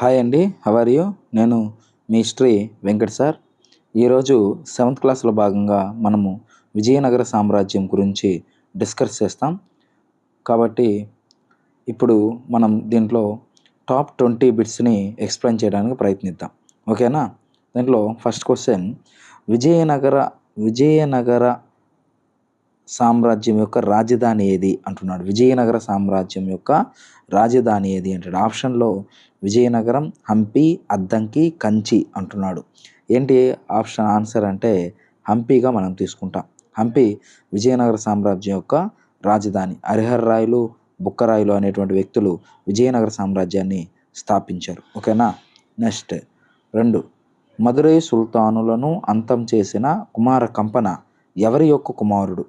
Hi అండి, how are you? నేను మీ history Venkat sir. ఈరోజు 7th క్లాస్లో భాగంగా మనము విజయనగర సామ్రాజ్యం గురించి డిస్కస్ చేస్తాం. కాబట్టి ఇప్పుడు మనం దీంట్లో టాప్ 20 బిట్స్ని ఎక్స్ప్లెయిన్ చేయడానికి ప్రయత్నిద్దాం. ఓకేనా? దీంట్లో ఫస్ట్ క్వశ్చన్, విజయనగర సామ్రాజ్యం యొక్క రాజధాని ఏది అంటున్నాడు. విజయనగర సామ్రాజ్యం యొక్క రాజధాని ఏది అంటాడు. ఆప్షన్లో విజయనగరం, హంపి, అద్దంకి, కంచి అంటున్నాడు. ఏంటి ఆప్షన్ ఆన్సర్ అంటే హంపిగా మనం తీసుకుంటాం. హంపి విజయనగర సామ్రాజ్యం యొక్క రాజధాని. హరిహరరాయలు, బుక్కరాయలు అనేటువంటి వ్యక్తులు విజయనగర సామ్రాజ్యాన్ని స్థాపించారు. ఓకేనా? నెక్స్ట్ 2, మదురై సుల్తానులను అంతం చేసిన కుమార కంపన ఎవరి యొక్క కుమారుడు?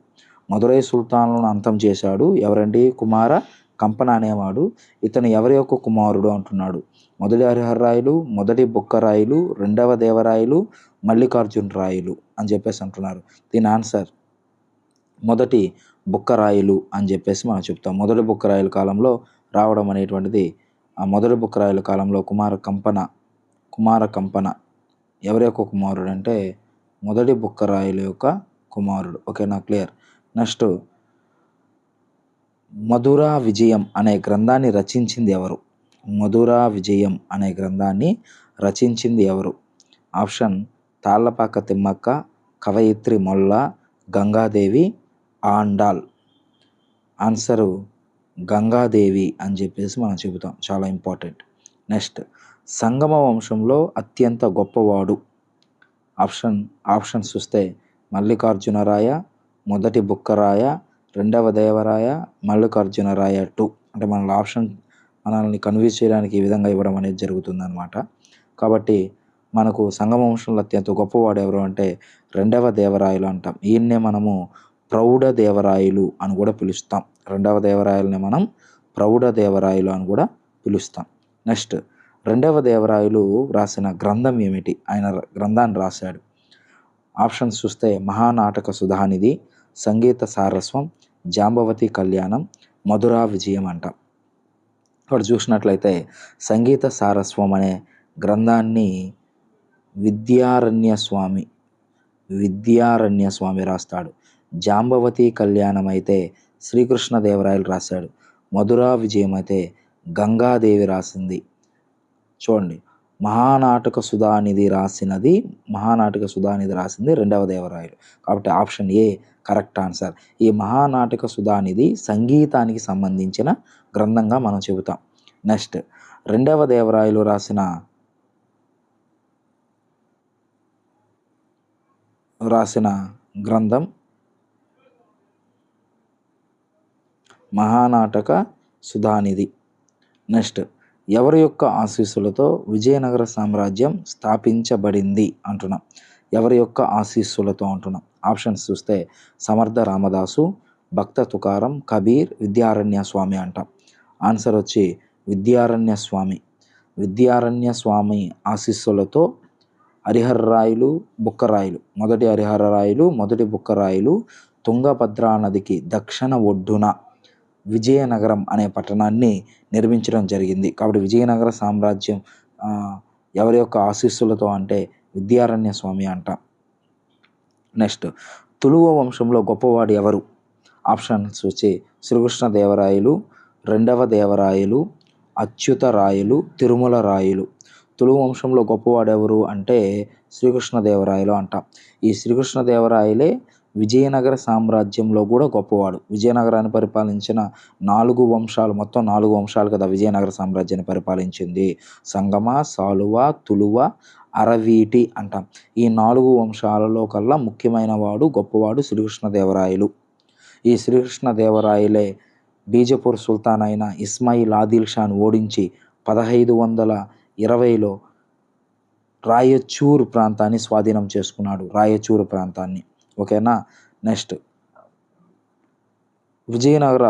మదురై సుల్తానులను అంతం చేశాడు ఎవరండి? కుమార కంపన అనేవాడు. ఇతను ఎవరి యొక్క కుమారుడు అంటున్నాడు. మొదటి హరిహరరాయలు, మొదటి బుక్కరాయలు, రెండవ దేవరాయలు, మల్లికార్జున రాయలు అని చెప్పేసి అంటున్నారు. దీని ఆన్సర్ మొదటి బుక్కరాయలు అని చెప్పేసి మనం చెప్తాం. మొదటి బుక్కరాయల కాలంలో రావడం అనేటువంటిది, ఆ మొదటి బుక్కరాయల కాలంలో కుమార కంపన ఎవరి యొక్క కుమారుడు అంటే మొదటి బుక్కరాయల యొక్క కుమారుడు. ఓకేనా? క్లియర్. నెక్స్ట్, మధురా విజయం అనే గ్రంథాన్ని రచించింది ఎవరు? మధురా విజయం అనే గ్రంథాన్ని రచించింది ఎవరు? ఆప్షన్ తాళ్లపాక తిమ్మక్క, కవయిత్రి మొల్ల, గంగాదేవి, ఆండాల్. ఆన్సరు గంగాదేవి అని చెప్పేసి మనం చెబుతాం. చాలా ఇంపార్టెంట్. నెక్స్ట్, సంగమ వంశంలో అత్యంత గొప్పవాడు. ఆప్షన్స్ చూస్తే మల్లికార్జునరాయ, మొదటి బుక్కరాయ, రెండవ దేవరాయ, మల్లికార్జునరాయ 2. అంటే మనల్ని కన్విన్స్ చేయడానికి ఈ విధంగా ఇవ్వడం అనేది జరుగుతుందన్నమాట. కాబట్టి మనకు సంగమ వంశంలో అత్యంత గొప్పవాడు ఎవరు అంటే రెండవ దేవరాయలు అంటాం. ఈయన్నే మనము ప్రౌఢ దేవరాయలు అని కూడా పిలుస్తాం. రెండవ దేవరాయలని మనం ప్రౌఢ దేవరాయలు అని కూడా పిలుస్తాం. నెక్స్ట్, రెండవ దేవరాయలు రాసిన గ్రంథం ఏమిటి? ఆయన గ్రంథాన్ని రాశాడు. ఆప్షన్స్ చూస్తే మహానాటక సుధానిధి, సంగీత సారస్వం, జాంబవతి కళ్యాణం, మధురా విజయం అంటాం. ఇక్కడ చూసినట్లయితే సంగీత సారస్వం అనే గ్రంథాన్ని విద్యారణ్య స్వామి రాస్తాడు. జాంబవతి కళ్యాణం అయితే శ్రీకృష్ణదేవరాయలు రాశాడు. మధురా విజయం అయితే గంగాదేవి రాసింది. చూడండి, మహానాటక సుధానిధి రాసింది రెండవ దేవరాయలు. కాబట్టి ఆప్షన్ ఏ కరెక్ట్ ఆన్సర్. ఈ మహానాటక సుధానిధి సంగీతానికి సంబంధించిన గ్రంథంగా మనం చెబుతాం. నెక్స్ట్, రెండవ దేవరాయలు రాసిన గ్రంథం మహానాటక సుధానిధి. నెక్స్ట్, ఎవరి యొక్క ఆశీస్సులతో విజయనగర సామ్రాజ్యం స్థాపించబడింది అంటున్నాం. ఎవరి యొక్క ఆశీస్సులతో అంటున్నాం. ఆప్షన్స్ చూస్తే సమర్థ రామదాసు, భక్త తుకారం, కబీర్, విద్యారణ్య స్వామి అంటాం. ఆన్సర్ వచ్చి విద్యారణ్య స్వామి ఆశీస్సులతో హరిహరరాయలు, బుక్కరాయలు, మొదటి హరిహరరాయలు, మొదటి బుక్కరాయలు తుంగభద్రా నదికి దక్షిణ ఒడ్డున విజయనగరం అనే పట్టణాన్ని నిర్మించడం జరిగింది. కాబట్టి విజయనగర సామ్రాజ్యం ఎవరి యొక్క ఆశీస్సులతో అంటే విద్యారణ్య స్వామి అంటాం. నెక్స్ట్, తులువ వంశంలో గొప్పవాడు ఎవరు? ఆప్షన్స్ వచ్చి శ్రీకృష్ణదేవరాయలు, రెండవ దేవరాయలు, అచ్యుతరాయలు, తిరుమల రాయలు. తులువ వంశంలో గొప్పవాడు ఎవరు అంటే శ్రీకృష్ణదేవరాయలు అంటాం. ఈ శ్రీకృష్ణదేవరాయలే విజయనగర సామ్రాజ్యంలో కూడా గొప్పవాడు. విజయనగరాన్ని పరిపాలించిన 4 వంశాలు, మొత్తం 4 వంశాలు కదా విజయనగర సామ్రాజ్యాన్ని పరిపాలించింది. సంగమ, సాలువ, తులువ, అరవీటి అంటాం. ఈ 4 వంశాలలో కల్లా ముఖ్యమైన వాడు, గొప్పవాడు శ్రీకృష్ణదేవరాయలు. ఈ శ్రీకృష్ణదేవరాయలే బీజపూర్ సుల్తాన్ అయిన ఇస్మాయిల్ ఆదిల్ షాను ఓడించి 1520లో రాయచూర్ ప్రాంతాన్ని స్వాధీనం చేసుకున్నాడు. రాయచూరు ప్రాంతాన్ని. ఓకేనా? నెక్స్ట్, విజయనగర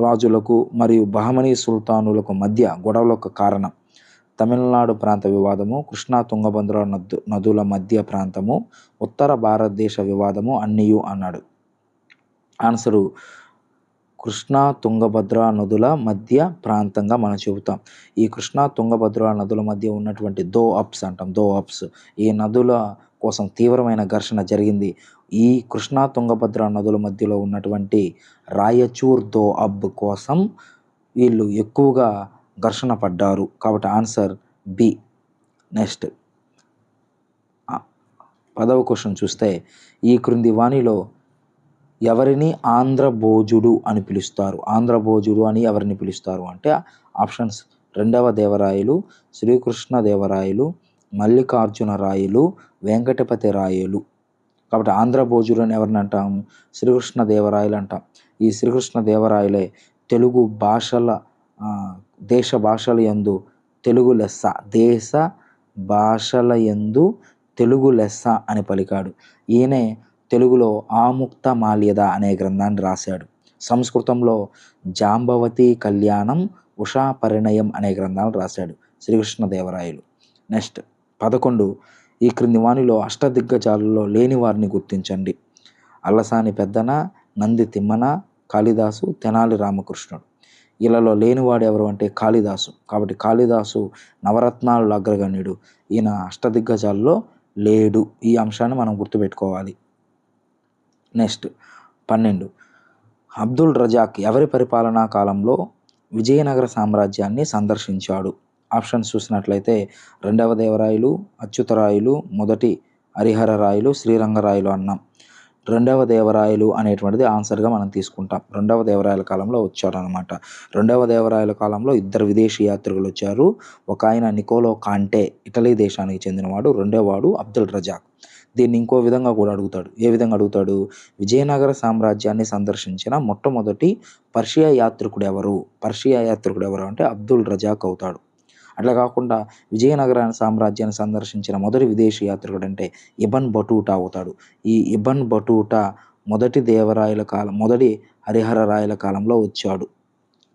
రాజులకు మరియు బహమనీ సుల్తానులకు మధ్య గొడవలకు కారణం తమిళనాడు ప్రాంత వివాదము, కృష్ణా తుంగభద్ర నదుల మధ్య ప్రాంతము, ఉత్తర భారతదేశ వివాదము అన్నీయు అన్నాడు. ఆన్సరు కృష్ణా తుంగభద్ర నదుల మధ్య ప్రాంతంగా మనం చెబుతాం. ఈ కృష్ణా తుంగభద్ర నదుల మధ్య ఉన్నటువంటి దో అప్స్ అంటాం, దో అప్స్. ఈ నదుల కోసం తీవ్రమైన ఘర్షణ జరిగింది. ఈ కృష్ణా తుంగభద్ర నదుల మధ్యలో ఉన్నటువంటి రాయచూర్ దో అబ్ కోసం వీళ్ళు ఎక్కువగా ఘర్షణ పడ్డారు. కాబట్టి ఆన్సర్ బి. నెక్స్ట్ 10వ క్వశ్చన్ చూస్తే, ఈ క్రింది వాణిలో ఎవరిని ఆంధ్రభోజుడు అని పిలుస్తారు? ఆంధ్రభోజుడు అని ఎవరిని పిలుస్తారు అంటే ఆప్షన్స్: రెండవ దేవరాయలు, శ్రీకృష్ణ దేవరాయలు, మల్లికార్జున రాయలు, వెంకటపతి రాయలు. కాబట్టి ఆంధ్రభోజుడు అని ఎవరిని అంటాం? శ్రీకృష్ణ దేవరాయలు అంటాం. ఈ శ్రీకృష్ణ దేవరాయలే తెలుగు భాషల దేశ భాషల యందు తెలుగు లెస్స, దేశ భాషల యందు తెలుగు లెస్స అని పలికాడు. ఈయనే తెలుగులో ఆముక్త మాల్యద అనే గ్రంథాన్ని రాశాడు. సంస్కృతంలో జాంబవతి కళ్యాణం, ఉషా పరిణయం అనే గ్రంథాలు రాశాడు శ్రీకృష్ణదేవరాయలు. నెక్స్ట్ 11, ఈ క్రింది వానిలో అష్టదిగ్గజాలలో లేని వారిని గుర్తించండి. అల్లసాని పెద్దన, నంది తిమ్మన, కాళిదాసు, తెనాలి రామకృష్ణుడు. వీళ్ళలో లేనివాడు ఎవరు అంటే కాళిదాసు. కాబట్టి కాళిదాసు నవరత్నాల అగ్రగణ్యుడు. ఈయన అష్టదిగ్గజాల్లో లేడు. ఈ అంశాన్ని మనం గుర్తుపెట్టుకోవాలి. నెక్స్ట్ 12, అబ్దుల్ రజాక్ ఎవరి పరిపాలనా కాలంలో విజయనగర సామ్రాజ్యాన్ని సందర్శించాడు? ఆప్షన్స్ చూసినట్లయితే రెండవ దేవరాయలు, అచ్యుతరాయలు, మొదటి హరిహరరాయలు, శ్రీరంగరాయలు అన్నాం. రెండవ దేవరాయలు అనేటువంటిది ఆన్సర్గా మనం తీసుకుంటాం. రెండవ దేవరాయల కాలంలో వచ్చారనమాట. రెండవ దేవరాయల కాలంలో 2 విదేశీ యాత్రికులు వచ్చారు. ఒక ఆయన నికోలో కాంటే, ఇటలీ దేశానికి చెందినవాడు. రెండోవాడు అబ్దుల్ రజాక్. దీన్ని ఇంకో విధంగా కూడా అడుగుతాడు. ఏ విధంగా అడుగుతాడు? విజయనగర సామ్రాజ్యాన్ని సందర్శించిన మొట్టమొదటి పర్షియా యాత్రికుడు ఎవరు? పర్షియా యాత్రికుడు ఎవరు అంటే అబ్దుల్ రజాక్ అవుతాడు. అట్లా కాకుండా విజయనగర సామ్రాజ్యాన్ని సందర్శించిన మొదటి విదేశీ యాత్రికుడు అంటే ఇబన్ బటూటా అవుతాడు. ఈ ఇబన్ బటూటా మొదటి హరిహర రాయల కాలంలో వచ్చాడు.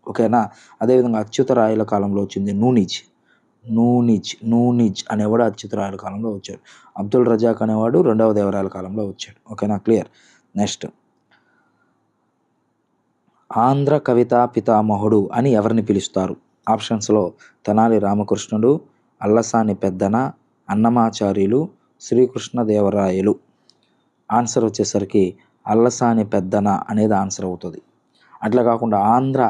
ఓకేనా? అదేవిధంగా అచ్యుత రాయల కాలంలో వచ్చింది నూనిజ్ అనేవాడు అచ్యుత రాయల కాలంలో వచ్చాడు. అబ్దుల్ రజాక్ అనేవాడు రెండవ దేవరాయల కాలంలో వచ్చాడు. ఓకేనా? క్లియర్. నెక్స్ట్, ఆంధ్ర కవితా పితామహుడు అని ఎవరిని పిలుస్తారు? ఆప్షన్స్లో తెనాలి రామకృష్ణుడు, అల్లసాని పెద్దన, అన్నమాచార్యులు, శ్రీకృష్ణదేవరాయలు. ఆన్సర్ వచ్చేసరికి అల్లసాని పెద్దన అనేది ఆన్సర్ అవుతుంది. అట్లా కాకుండా ఆంధ్ర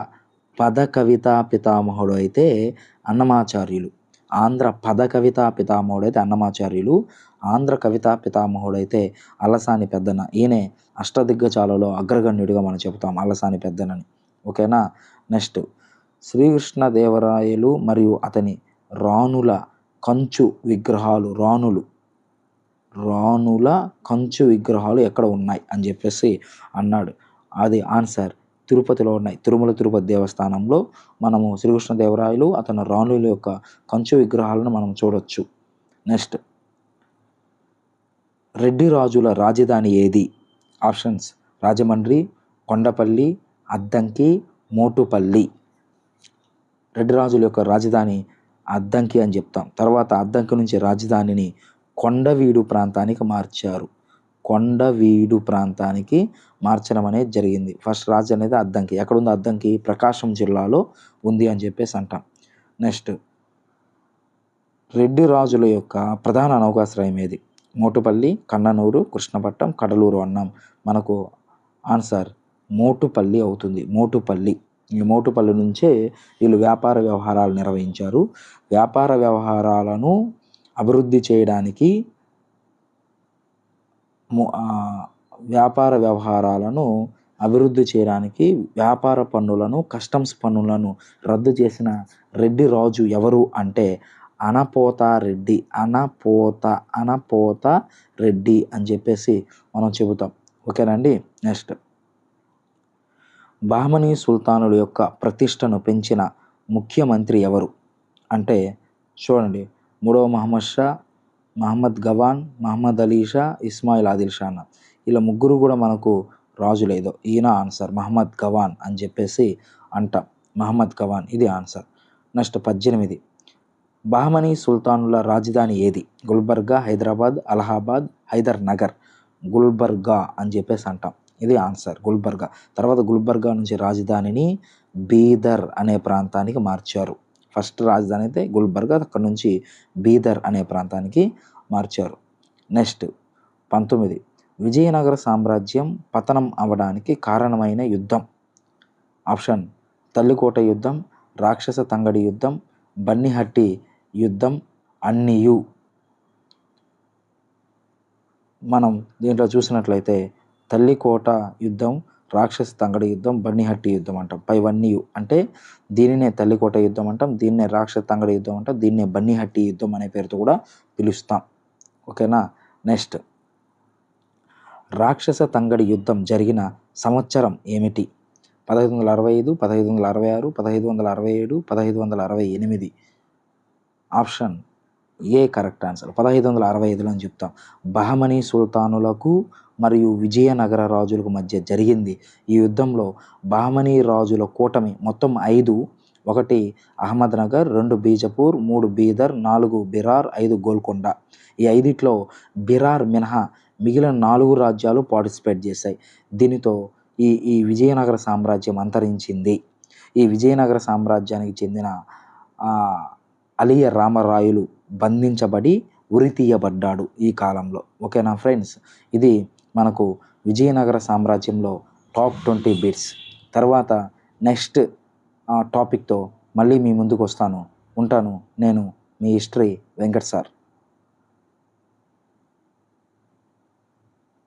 పద కవితా పితామహుడు అయితే అన్నమాచార్యులు. ఆంధ్ర పద కవితా పితామహుడు అయితే అన్నమాచార్యులు. ఆంధ్ర కవితా పితామహుడు అయితే అల్లసాని పెద్దన. ఈయనే అష్టదిగ్గజాలలో అగ్రగణ్యుడిగా మనం చెబుతాం అల్లసాని పెద్దనని. ఓకేనా? నెక్స్ట్, శ్రీకృష్ణదేవరాయలు మరియు అతని రాణుల కంచు విగ్రహాలు రాణుల కంచు విగ్రహాలు ఎక్కడ ఉన్నాయి అని చెప్పేసి అన్నాడు. అది ఆన్సర్ తిరుపతిలో ఉన్నాయి. తిరుమల తిరుపతి దేవస్థానంలో మనము శ్రీకృష్ణదేవరాయలు అతని రాణుల యొక్క కంచు విగ్రహాలను మనం చూడొచ్చు. నెక్స్ట్, రెడ్డి రాజుల రాజధాని ఏది? ఆప్షన్స్: రాజమండ్రి, కొండపల్లి, అద్దంకి, మోటుపల్లి. రెడ్డి రాజుల యొక్క రాజధాని అద్దంకి అని చెప్తాం. తర్వాత అద్దంకి నుంచి రాజధానిని కొండవీడు ప్రాంతానికి మార్చారు. కొండవీడు ప్రాంతానికి మార్చడం అనేది జరిగింది. ఫస్ట్ రాజు అనేది అద్దంకి. ఎక్కడుంది అద్దంకి? ప్రకాశం జిల్లాలో ఉంది అని చెప్పేసి అంటాం. నెక్స్ట్, రెడ్డి రాజుల యొక్క ప్రధాన నౌకాశ్రయం ఏది? మోటుపల్లి, కన్ననూరు, కృష్ణపట్నం, కడలూరు అన్నాం. మనకు ఆన్సర్ మోటుపల్లి అవుతుంది. ఈ మోటుపల్లి నుంచే వీళ్ళు వ్యాపార వ్యవహారాలు నిర్వహించారు. వ్యాపార వ్యవహారాలను అభివృద్ధి చేయడానికి వ్యాపార పన్నులను, కస్టమ్స్ పన్నులను రద్దు చేసిన రెడ్డి రాజు ఎవరు అంటే అనపోత రెడ్డి అని చెప్పేసి మనం చెబుతాం. ఓకేనండి? నెక్స్ట్, బహమనీ సుల్తానుల యొక్క ప్రతిష్టను పెంచిన ముఖ్యమంత్రి ఎవరు అంటే చూడండి, 3వ మహమ్మద్ షా, మహమ్మద్ గవాన్, మహమ్మద్ అలీ షా, ఇస్మాయిల్ ఆదిల్ షా అన్న. ఇలా ముగ్గురు కూడా మనకు రాజులేదో. ఈయన ఆన్సర్ మహమ్మద్ గవాన్ అని చెప్పేసి అంటాం. మహమ్మద్ గవాన్ ఇది ఆన్సర్. నెక్స్ట్ 18, బహమనీ సుల్తానుల రాజధాని ఏది? గుల్బర్గా, హైదరాబాద్, అలహాబాద్, హైదర్ నగర్. గుల్బర్గా అని చెప్పేసి అంటాం. ఇది ఆన్సర్ గుల్బర్గా. తర్వాత గుల్బర్గా నుంచి రాజధానిని బీదర్ అనే ప్రాంతానికి మార్చారు. ఫస్ట్ రాజధాని అయితే గుల్బర్గా, అక్కడ నుంచి బీదర్ అనే ప్రాంతానికి మార్చారు. నెక్స్ట్ 19 విజయనగర సామ్రాజ్యం పతనం అవ్వడానికి కారణమైన యుద్ధం. ఆప్షన్ తల్లికోట యుద్ధం, రాక్షస తంగడి యుద్ధం, బన్నిహట్టి యుద్ధం, అన్నియు. మనం దీంట్లో చూసినట్లయితే తల్లికోట యుద్ధం, రాక్షస తంగడి యుద్ధం, బన్నిహట్టి యుద్ధం అంటాం. పైవన్నీ అంటే దీనినే తల్లికోట యుద్ధం అంటాం, దీన్నే రాక్షస తంగడి యుద్ధం అంటాం, దీన్నే బన్నిహట్టి యుద్ధం అనే పేరుతో కూడా పిలుస్తాం. ఓకేనా. నెక్స్ట్ రాక్షస తంగడి యుద్ధం జరిగిన సంవత్సరం ఏమిటి? 1565, 1566, 1567, 1568. Option A correct answer. 1565 అని చెప్తాం. బహమనీ సుల్తానులకు మరియు విజయనగర రాజులకు మధ్య జరిగింది. ఈ యుద్ధంలో బహమనీ రాజుల కూటమి మొత్తం 5: 1 అహ్మద్నగర్, 2 బీజపూర్, 3 బీదర్, 4 బిరార్, 5 గోల్కొండ. ఈ 5లో బిరార్ మినహా మిగిలిన 4 రాజ్యాలు పార్టిసిపేట్ చేశాయి. దీనితో ఈ ఈ విజయనగర సామ్రాజ్యం అంతరించింది. ఈ విజయనగర సామ్రాజ్యానికి చెందిన అలియ రామరాయలు బంధించబడి ఉరి తీయబడ్డాడు ఈ కాలంలో. ఓకేనా ఫ్రెండ్స్, ఇది మనకు విజయనగర సామ్రాజ్యంలో టాప్ 20 బిట్స్. తర్వాత నెక్స్ట్ టాపిక్తో మళ్ళీ మీ ముందుకు వస్తాను. ఉంటాను. నేను మీ హిస్టరీ వెంకట్ సార్.